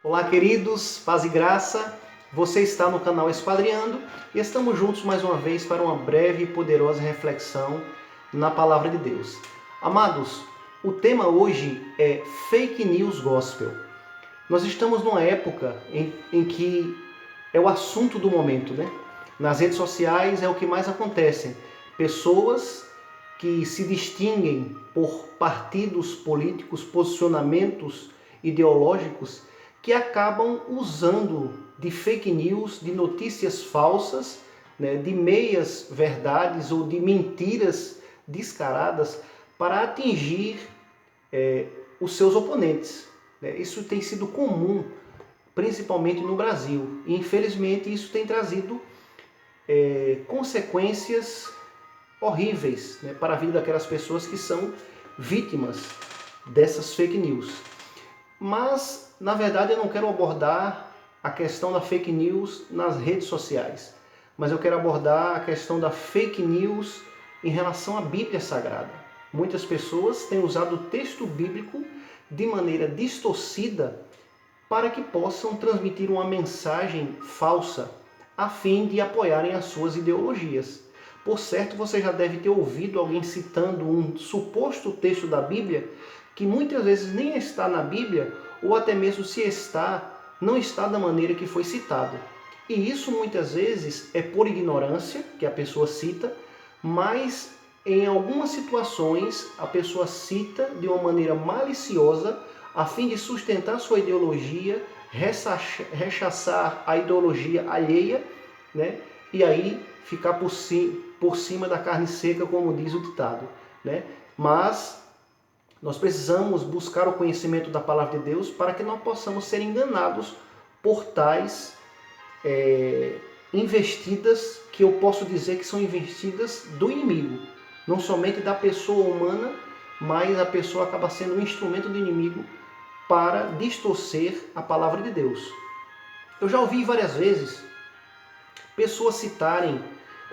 Olá, queridos, paz e graça. Você está no canal Esquadriando e estamos juntos mais uma vez para uma breve e poderosa reflexão na Palavra de Deus. Amados, o tema hoje é Fake News Gospel. Nós estamos numa época em que é o assunto do momento, né? Nas redes sociais é o que mais acontece. Pessoas que se distinguem por partidos políticos, posicionamentos ideológicos, que acabam usando de fake news, de notícias falsas, né, de meias verdades ou de mentiras descaradas para atingir os seus oponentes. Né? Isso tem sido comum, principalmente no Brasil. E, infelizmente, isso tem trazido consequências horríveis, né, para a vida daquelas pessoas que são vítimas dessas fake news. Mas, na verdade, eu não quero abordar a questão da fake news nas redes sociais, mas eu quero abordar a questão da fake news em relação à Bíblia Sagrada. Muitas pessoas têm usado o texto bíblico de maneira distorcida para que possam transmitir uma mensagem falsa a fim de apoiarem as suas ideologias. Por certo, você já deve ter ouvido alguém citando um suposto texto da Bíblia que muitas vezes nem está na Bíblia, ou até mesmo se está, não está da maneira que foi citado. E isso muitas vezes é por ignorância que a pessoa cita, mas em algumas situações a pessoa cita de uma maneira maliciosa a fim de sustentar sua ideologia, rechaçar a ideologia alheia, né? E aí ficar por cima da carne seca, como diz o ditado, né? Mas nós precisamos buscar o conhecimento da palavra de Deus para que não possamos ser enganados por tais investidas, que eu posso dizer que são investidas do inimigo. Não somente da pessoa humana, mas a pessoa acaba sendo um instrumento do inimigo para distorcer a palavra de Deus. Eu já ouvi várias vezes pessoas citarem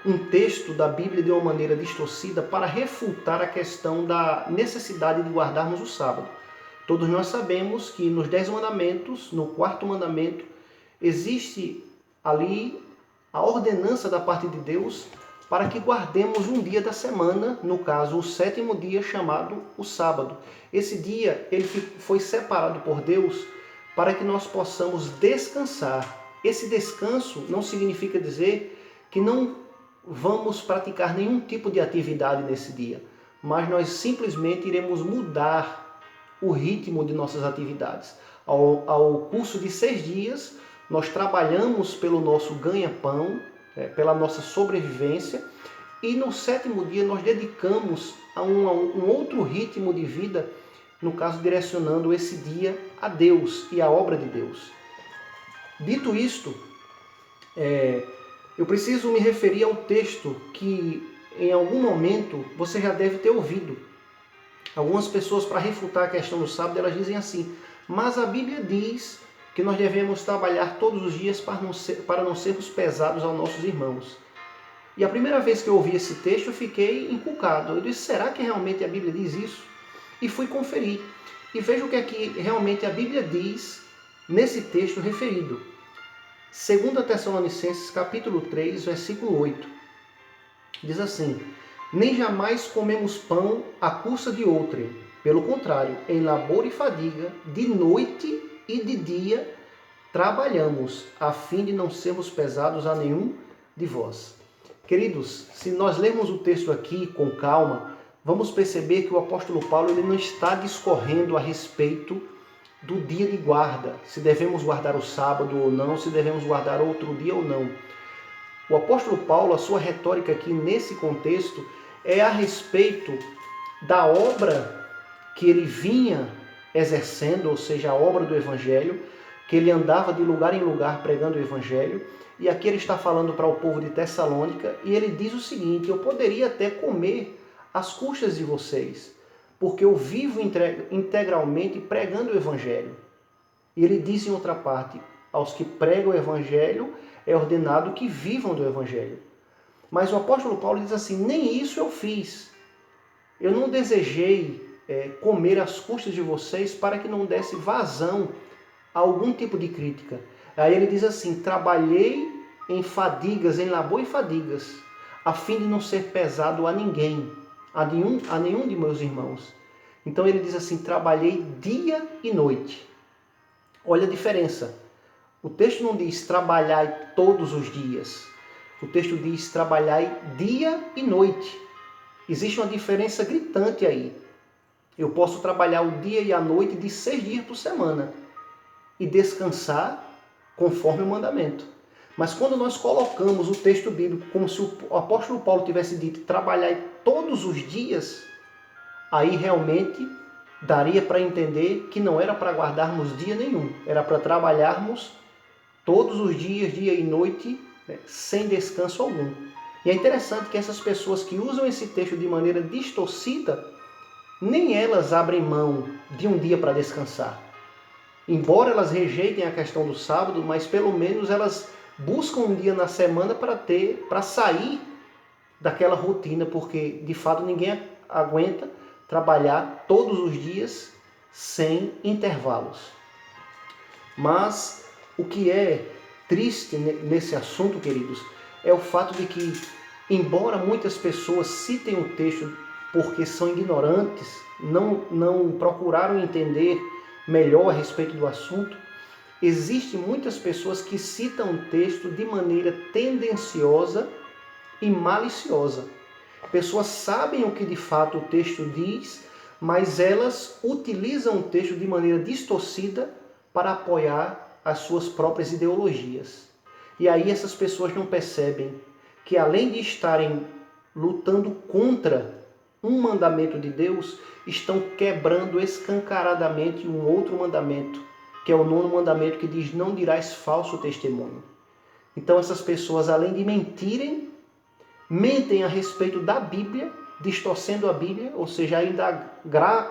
um texto da Bíblia de uma maneira distorcida para refutar a questão da necessidade de guardarmos o sábado. Todos nós sabemos que nos 10 mandamentos, no 4º mandamento, existe ali a ordenança da parte de Deus para que guardemos um dia da semana, no caso o 7º dia, chamado o sábado. Esse dia ele foi separado por Deus para que nós possamos descansar. Esse descanso não significa dizer que não vamos praticar nenhum tipo de atividade nesse dia, mas nós simplesmente iremos mudar o ritmo de nossas atividades. Ao curso de 6 dias, nós trabalhamos pelo nosso ganha-pão, pela nossa sobrevivência, e no 7º dia nós dedicamos a um outro ritmo de vida, no caso direcionando esse dia a Deus e à obra de Deus. Dito isto, eu preciso me referir ao texto que em algum momento você já deve ter ouvido. Algumas pessoas, para refutar a questão do sábado, elas dizem assim: mas a Bíblia diz que nós devemos trabalhar todos os dias para não sermos pesados aos nossos irmãos. E a primeira vez que eu ouvi esse texto, eu fiquei encucado. Eu disse: será que realmente a Bíblia diz isso? E fui conferir. E veja o que é que realmente a Bíblia diz nesse texto referido. 2 Tessalonicenses capítulo 3, versículo 8. Diz assim: nem jamais comemos pão à custa de outrem. Pelo contrário, em labor e fadiga, de noite e de dia, trabalhamos, a fim de não sermos pesados a nenhum de vós. Queridos, se nós lermos o texto aqui com calma, vamos perceber que o apóstolo Paulo ele não está discorrendo a respeito do dia de guarda, se devemos guardar o sábado ou não, se devemos guardar outro dia ou não. O apóstolo Paulo, a sua retórica aqui nesse contexto, é a respeito da obra que ele vinha exercendo, ou seja, a obra do Evangelho, que ele andava de lugar em lugar pregando o Evangelho, e aqui ele está falando para o povo de Tessalônica, e ele diz o seguinte: eu poderia até comer às custas de vocês, porque eu vivo integralmente pregando o Evangelho. E ele diz em outra parte: aos que pregam o Evangelho é ordenado que vivam do Evangelho. Mas o apóstolo Paulo diz assim: nem isso eu fiz. Eu não desejei comer às custas de vocês para que não desse vazão algum tipo de crítica. Aí ele diz assim: trabalhei em fadigas, em labor e fadigas, a fim de não ser pesado a ninguém, a nenhum de meus irmãos. Então ele diz assim: trabalhei dia e noite. Olha a diferença. O texto não diz trabalhai todos os dias. O texto diz trabalhai dia e noite. Existe uma diferença gritante aí. Eu posso trabalhar o dia e a noite de 6 dias por semana e descansar conforme o mandamento. Mas quando nós colocamos o texto bíblico como se o apóstolo Paulo tivesse dito trabalhar todos os dias, aí realmente daria para entender que não era para guardarmos dia nenhum, era para trabalharmos todos os dias, dia e noite, né, sem descanso algum. E é interessante que essas pessoas que usam esse texto de maneira distorcida, nem elas abrem mão de um dia para descansar. Embora elas rejeitem a questão do sábado, mas pelo menos elas buscam um dia na semana para sair daquela rotina, porque de fato ninguém aguenta trabalhar todos os dias sem intervalos. Mas o que é triste nesse assunto, queridos, é o fato de que, embora muitas pessoas citem o texto porque são ignorantes, não procuraram entender melhor a respeito do assunto, existem muitas pessoas que citam o texto de maneira tendenciosa e maliciosa. Pessoas sabem o que de fato o texto diz, mas elas utilizam o texto de maneira distorcida para apoiar as suas próprias ideologias. E aí essas pessoas não percebem que, além de estarem lutando contra um mandamento de Deus, estão quebrando escancaradamente um outro mandamento, que é o 9º mandamento, que diz: não dirás falso testemunho. Então essas pessoas, além de mentirem, mentem a respeito da Bíblia, distorcendo a Bíblia, ou seja, ainda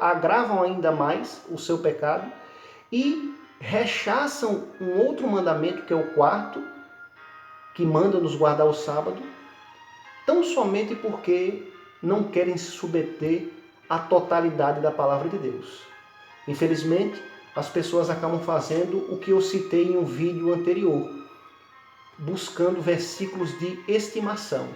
agravam ainda mais o seu pecado, e rechaçam um outro mandamento, que é o 4º, que manda nos guardar o sábado, tão somente porque não querem se submeter à totalidade da palavra de Deus. Infelizmente, as pessoas acabam fazendo o que eu citei em um vídeo anterior, buscando versículos de estimação.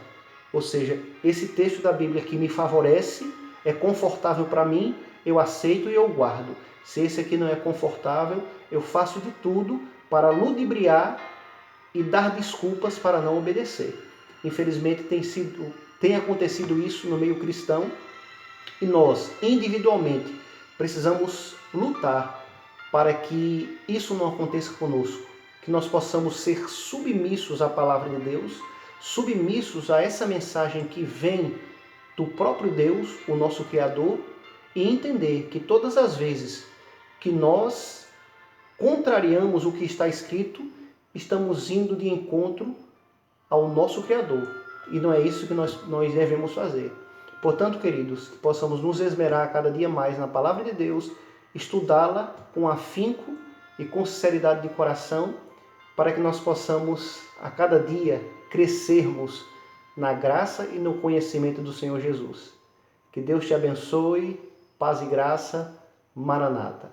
Ou seja, esse texto da Bíblia que me favorece, é confortável para mim, eu aceito e eu guardo. Se esse aqui não é confortável, eu faço de tudo para ludibriar e dar desculpas para não obedecer. Infelizmente tem acontecido isso no meio cristão, e nós, individualmente, precisamos lutar para que isso não aconteça conosco, que nós possamos ser submissos à palavra de Deus, submissos a essa mensagem que vem do próprio Deus, o nosso Criador, e entender que todas as vezes que nós contrariamos o que está escrito, estamos indo de encontro ao nosso Criador. E não é isso que nós devemos fazer. Portanto, queridos, que possamos nos esmerar cada dia mais na palavra de Deus, estudá-la com afinco e com sinceridade de coração, para que nós possamos a cada dia crescermos na graça e no conhecimento do Senhor Jesus. Que Deus te abençoe, paz e graça, Maranata.